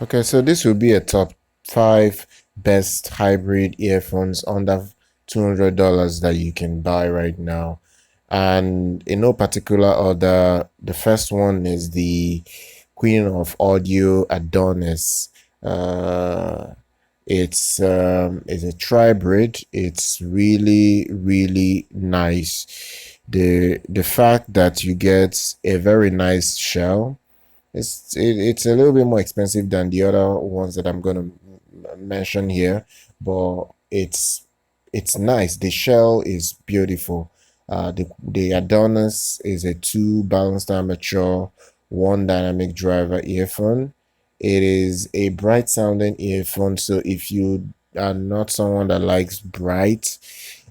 Okay, so this will be a top 5 best hybrid earphones under $200 that you can buy right now. And in no particular order, the first one is the Queen of Audio Adonis. It's a tri-brid. It's really nice. The fact that you get a very nice shell, it's a little bit more expensive than the other ones that I'm gonna mention here, but it's nice. The shell is beautiful. The Adonis is a 2 balanced armature, 1 dynamic driver earphone. It is a bright sounding earphone, so if you are not someone that likes bright,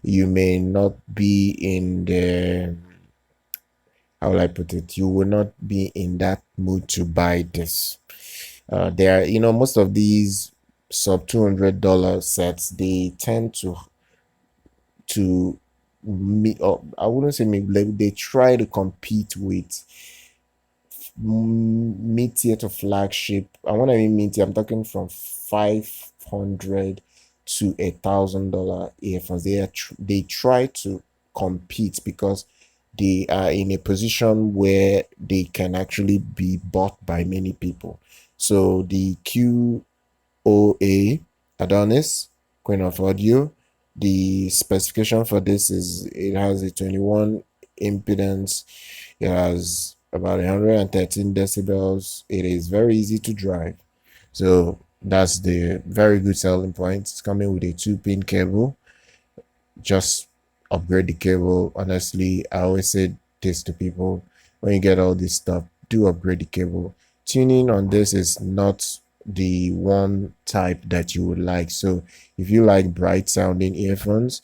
you may not be in the, how will I put it? You will not be in that mood to buy this. There are, most of these sub $200 sets, they tend to meet up. I wouldn't say maybe they try to compete with mid-tier to flagship. And when I mean mid-tier, I'm talking from 500 to $1,000 earphones. They try to compete because they are in a position where they can actually be bought by many people. So the QOA Adonis, Queen of Audio, the specification for this is it has a 21 impedance. It has about 113 decibels. It is very easy to drive. So that's the very good selling point. It's coming with a 2-pin cable. Just upgrade the cable. Honestly, I always say this to people: when you get all this stuff, do upgrade the cable. Tuning on this is not the one type that you would like. So if you like bright sounding earphones,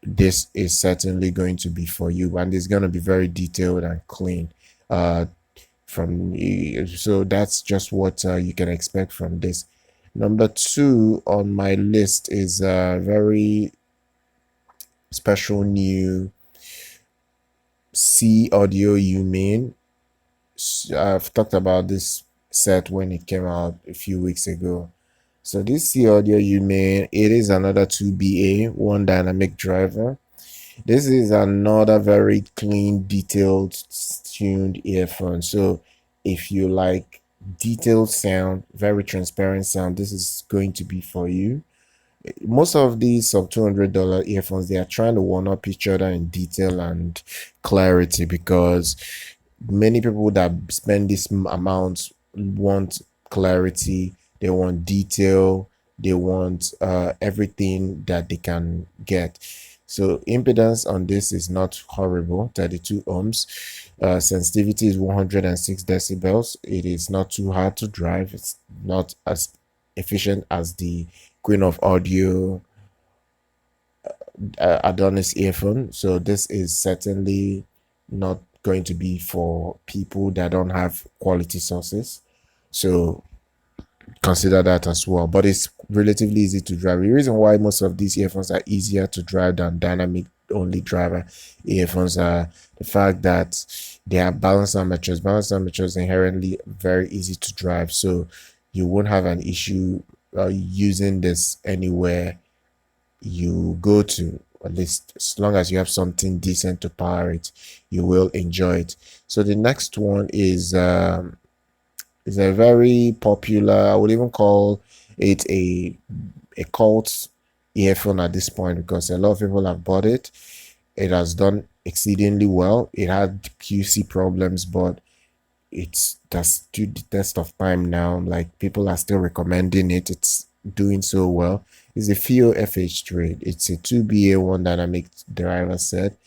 this is certainly going to be for you, and it's going to be very detailed and clean. So that's just what you can expect from this. Number 2 on my list is a very special new SeeAudio Yume. I've talked about this set when it came out a few weeks ago. So this SeeAudio Yume, it is another 2BA, 1 dynamic driver. This is another very clean, detailed, tuned earphone. So if you like detailed sound, very transparent sound, this is going to be for you. Most of these sub $200 earphones, they are trying to one up each other in detail and clarity, because many people that spend this amount want clarity, they want detail, they want everything that they can get. So impedance on this is not horrible, 32 ohms. Sensitivity is 106 decibels. It is not too hard to drive. It's not as efficient as the Queen of Audio Adonis earphone. So this is certainly not going to be for people that don't have quality sources. So consider that as well. But it's relatively easy to drive. The reason why most of these earphones are easier to drive than dynamic only driver earphones are the fact that they have balanced armatures. Balanced armatures inherently very easy to drive, so you won't have an issue using this anywhere you go to. At least as long as you have something decent to power it, you will enjoy it. So the next one is a very popular, I would even call it a cult earphone at this point, because a lot of people have bought it. It has done exceedingly well. It had QC problems, but it's just stood the test of time now. Like, people are still recommending it. It's doing so well. It's a Fiio FH3. It's a 2BA 1 dynamic driver set.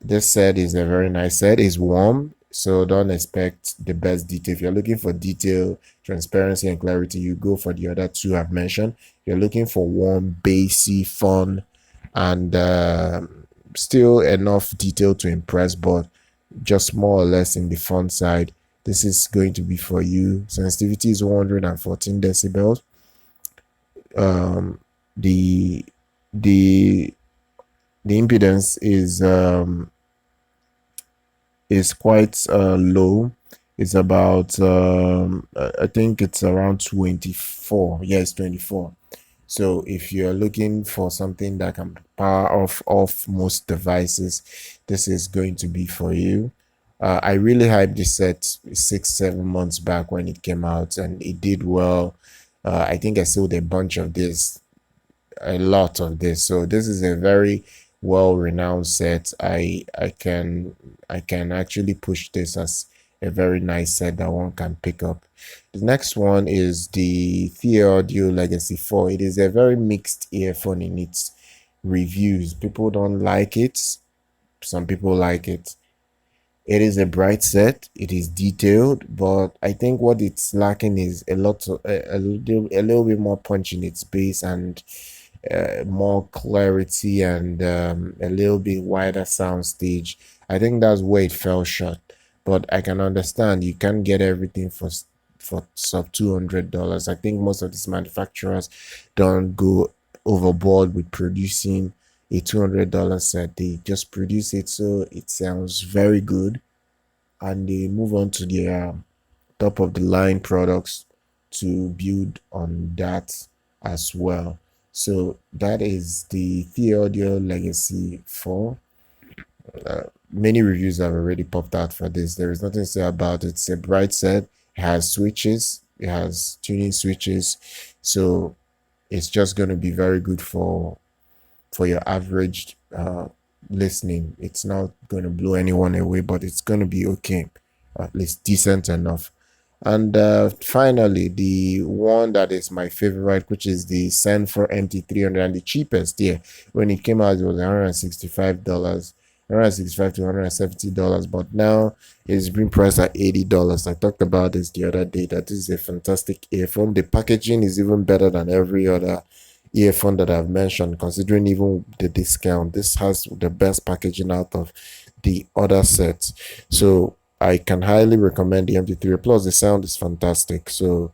This set is a very nice set. It's warm, so don't expect the best detail. If you're looking for detail, transparency, and clarity, you go for the other two I've mentioned. If you're looking for warm, bassy, fun, and still enough detail to impress, but just more or less in the fun side, this is going to be for you. Sensitivity is 114 decibels. The impedance is quite low. It's about I think it's around 24. Yes, 24. So if you're looking for something that can power off most devices, this is going to be for you. I really hyped this set 6-7 months back when it came out, and it did well. I think I sold a bunch of this, a lot of this. So this is a very well-renowned set. I can actually push this as a very nice set that one can pick up. The next one is the THIEAUDIO Legacy 4. It is a very mixed earphone in its reviews. People don't like it. Some people like it. It is a bright set. It is detailed, but I think what it's lacking is a little bit more punch in its bass, and more clarity, and a little bit wider sound stage. I think that's where it fell short. But I can understand you can't get everything for sub $200. I think most of these manufacturers don't go overboard with producing a $200 set. They just produce it so it sounds very good, and they move on to their top of the line products to build on that as well. So that is the THIEAUDIO Legacy 4. Many reviews have already popped out for this. There is nothing to say about it. It's a bright set. It has switches. It has tuning switches. So it's just going to be very good for your average listening. It's not going to blow anyone away, but it's going to be okay, at least decent enough. And finally, the one that is my favorite, which is the Senfer MT300, and the cheapest. Yeah, when it came out, it was $165, $165 to $170, but now it's been priced at $80. I talked about this the other day, that this is a fantastic earphone. The packaging is even better than every other earphone that I've mentioned, considering even the discount. This has the best packaging out of the other sets. So I can highly recommend the MT3. Plus the sound is fantastic. So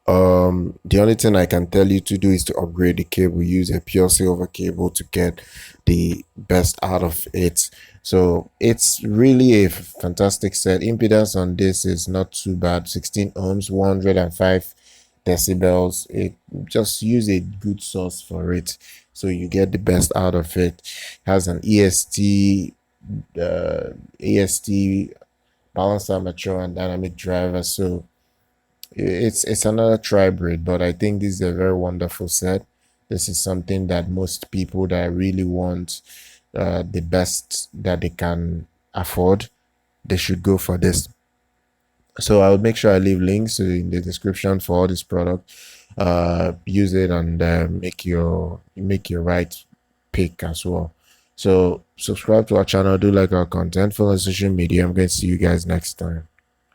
the only thing I can tell you to do is to upgrade the cable. Use a pure silver cable to get the best out of it. So it's really a fantastic set. Impedance on this is not too bad. 16 ohms, 105 decibels. It just use a good source for it, so you get the best out of it. Has an EST balanced armature and dynamic driver. So it's another tri-braid, but I think this is a very wonderful set. This is something that most people that really want the best that they can afford, they should go for this. So I'll make sure I leave links in the description for all this product. Use it and make your right pick as well. So subscribe to our channel, do like our content, follow on social media. I'm going to see you guys next time.